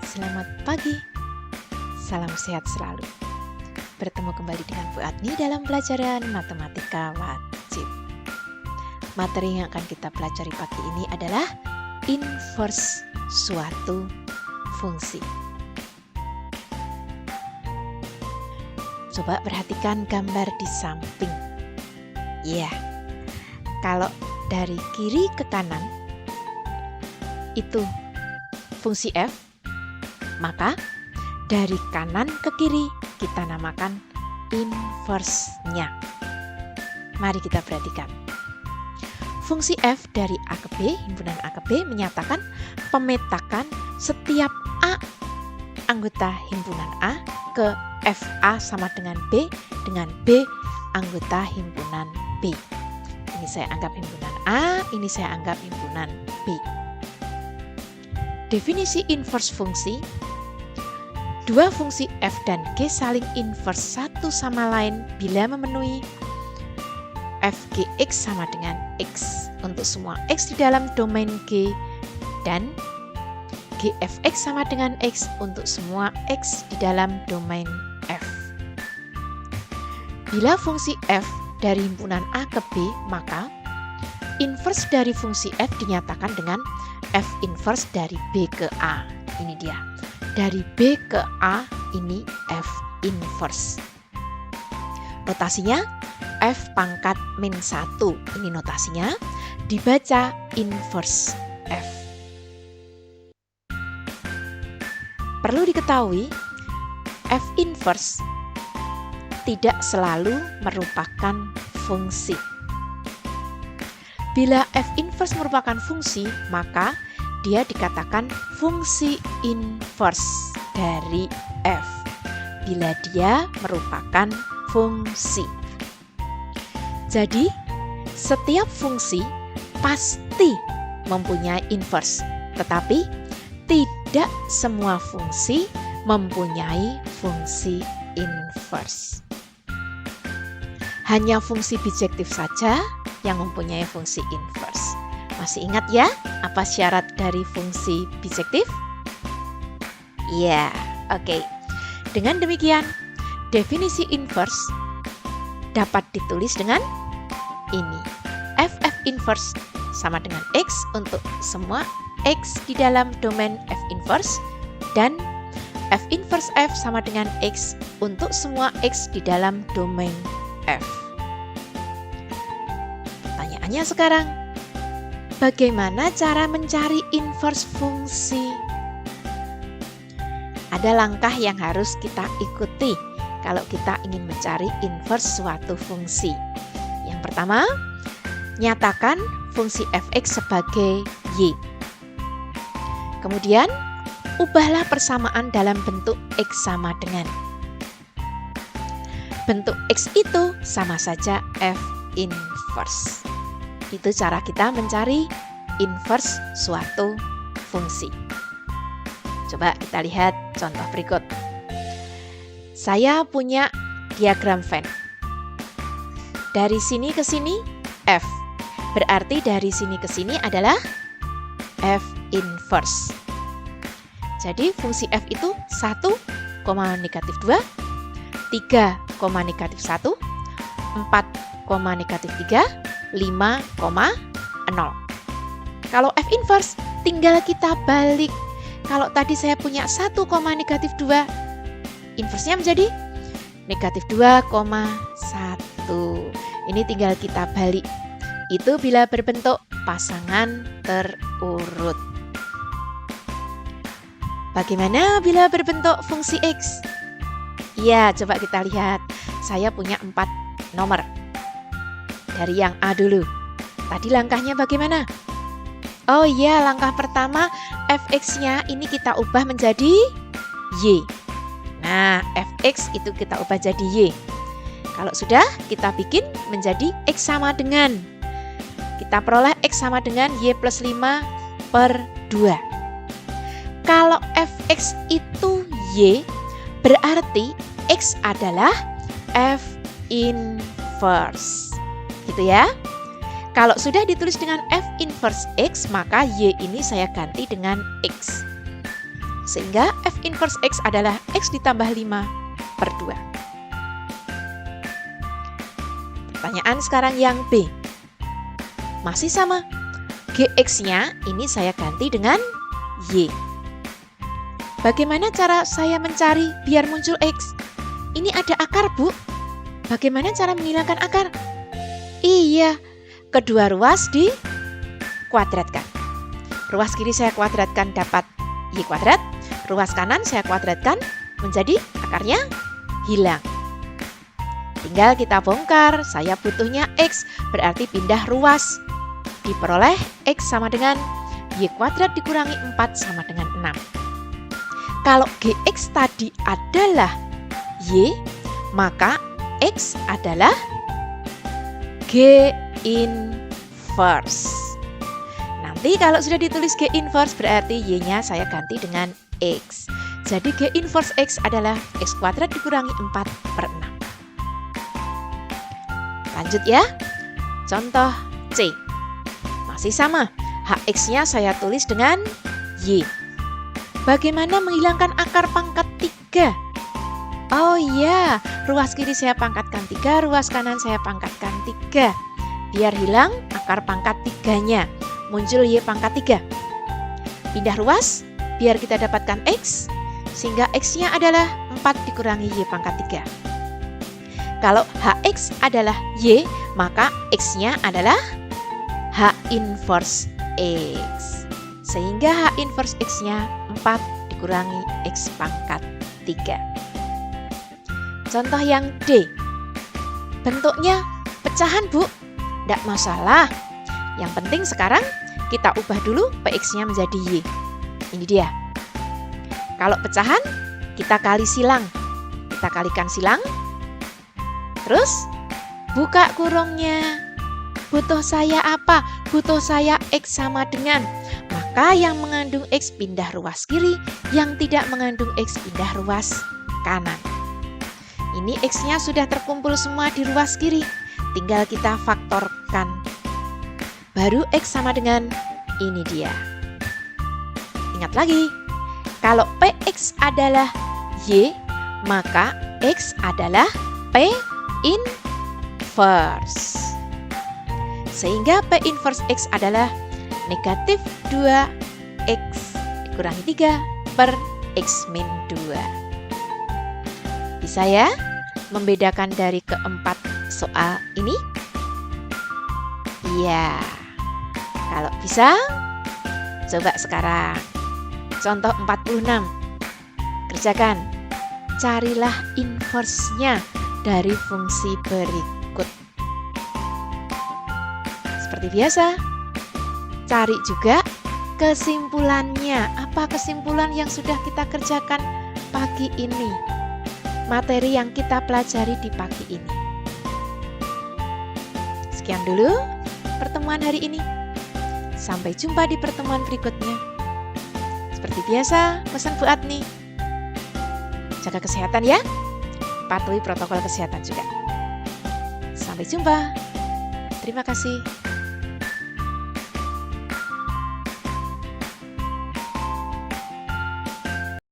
Selamat pagi, salam sehat selalu. Bertemu kembali dengan Bu Adni dalam pelajaran Matematika Wajib. Materi yang akan kita pelajari pagi ini adalah inverse suatu fungsi. Coba perhatikan gambar di samping. Ya, kalau dari kiri ke kanan itu fungsi f, maka dari kanan ke kiri kita namakan inverse-nya. Mari kita perhatikan. Fungsi f dari A ke B, himpunan A ke B menyatakan pemetakan setiap A anggota himpunan A ke FA sama dengan B anggota himpunan B. Ini saya anggap himpunan A, ini saya anggap himpunan B. Definisi inverse fungsi, dua fungsi f dan g saling inverse satu sama lain bila memenuhi fgx sama dengan x untuk semua x di dalam domain g dan gfx sama dengan x untuk semua x di dalam domain f. Bila fungsi f dari himpunan A ke B, maka inverse dari fungsi f dinyatakan dengan f inverse dari B ke A. Ini dia. Dari B ke A ini f inverse. Notasinya f pangkat min 1. Ini notasinya. Dibaca inverse f. Perlu diketahui, f inverse tidak selalu merupakan fungsi. Bila f inverse merupakan fungsi, maka dia dikatakan fungsi inverse dari f. Bila dia merupakan fungsi. Jadi, setiap fungsi pasti mempunyai inverse, tetapi tidak semua fungsi mempunyai fungsi inverse. Hanya fungsi bijektif saja yang mempunyai fungsi inverse. Masih ingat ya apa syarat dari fungsi bijektif? Ya, oke. Dengan demikian, definisi inverse dapat ditulis dengan ini. F inverse sama dengan X untuk semua X di dalam domain F inverse dan F inverse F sama dengan X untuk semua X di dalam domain F. Pertanyaannya sekarang, bagaimana cara mencari inverse fungsi? Ada langkah yang harus kita ikuti kalau kita ingin mencari inverse suatu fungsi. Yang pertama, nyatakan fungsi fx sebagai y. Kemudian, ubahlah persamaan dalam bentuk x sama dengan. Bentuk x itu sama saja f inverse. Itu cara kita mencari inverse suatu fungsi. Coba kita lihat contoh berikut. Saya punya diagram Venn. Dari sini ke sini f. Berarti dari sini ke sini adalah f inverse. Jadi fungsi f itu 1, negatif 2, 3, negatif 1, 4, negatif 3, 5, 0. Kalau f inverse tinggal kita balik. Kalau tadi saya punya 1, negatif 2, inversenya menjadi negatif 2,1. Ini tinggal kita balik. Itu bila berbentuk pasangan terurut. Bagaimana bila berbentuk fungsi X? Ya, coba kita lihat. Saya punya 4 nomor. Dari yang A dulu. Tadi langkahnya bagaimana? Oh iya, langkah pertama fx-nya ini kita ubah menjadi y. Nah, fx itu kita ubah jadi y. Kalau sudah, kita bikin menjadi x sama dengan. Kita peroleh x sama dengan y plus 5 per 2. Kalau fx itu y, berarti x adalah f inverse. Gitu ya. Kalau sudah ditulis dengan f inverse x, maka y ini saya ganti dengan x. Sehingga F inverse X adalah X ditambah 5 per 2. Pertanyaan sekarang yang B. Masih sama. GX-nya ini saya ganti dengan Y. Bagaimana cara saya mencari biar muncul X? Ini ada akar, Bu. Bagaimana cara menghilangkan akar? Iya, kedua ruas dikuadratkan. Ruas kiri saya kuadratkan dapat Y kuadrat. Ruas kanan saya kuadratkan menjadi akarnya hilang. Tinggal kita bongkar, saya butuhnya X, berarti pindah ruas. Diperoleh X sama dengan Y kuadrat dikurangi 4 sama dengan 6. Kalau GX tadi adalah Y, maka X adalah G inverse. Nanti kalau sudah ditulis G inverse berarti Y-nya saya ganti dengan X. Jadi G inverse X adalah X kuadrat dikurangi 4 per 6. Lanjut ya. Contoh C. Masih sama. HX-nya saya tulis dengan Y. Bagaimana menghilangkan akar pangkat 3? Oh iya, ruas kiri saya pangkatkan 3, ruas kanan saya pangkatkan 3. Biar hilang akar pangkat 3-nya. Muncul Y pangkat 3. Pindah ruas, biar kita dapatkan X. Sehingga X-nya adalah 4 dikurangi Y pangkat 3. Kalau HX adalah Y, maka X-nya adalah H inverse X. Sehingga H inverse X-nya 4 dikurangi X pangkat 3. Contoh yang D. Bentuknya pecahan, Bu. Tidak masalah. Yang penting sekarang kita ubah dulu PX-nya menjadi Y. Ini dia. Kalau pecahan, kita kali silang. Kita kalikan silang. Terus, buka kurungnya. Butuh saya apa? Butuh saya X sama dengan. Maka yang mengandung X pindah ruas kiri, yang tidak mengandung X pindah ruas kanan. Ini X-nya sudah terkumpul semua di ruas kiri. Tinggal kita faktorkan. Baru X sama dengan ini dia. Ingat lagi, kalau PX adalah Y, maka X adalah P inverse. Sehingga P inverse X adalah negatif 2X dikurangi 3 per X min 2. Bisa ya membedakan dari keempat soal ini? Iya. Kalau bisa, coba sekarang. Contoh 46. Kerjakan. Carilah inverse-nya dari fungsi berikut. Seperti biasa, cari juga kesimpulannya. Apa kesimpulan yang sudah kita kerjakan pagi ini? Materi yang kita pelajari di pagi ini. Sekian dulu pertemuan hari ini. Sampai jumpa di pertemuan berikutnya. Seperti biasa, pesan Bu Adni. Jaga kesehatan ya. Patuhi protokol kesehatan juga. Sampai jumpa. Terima kasih.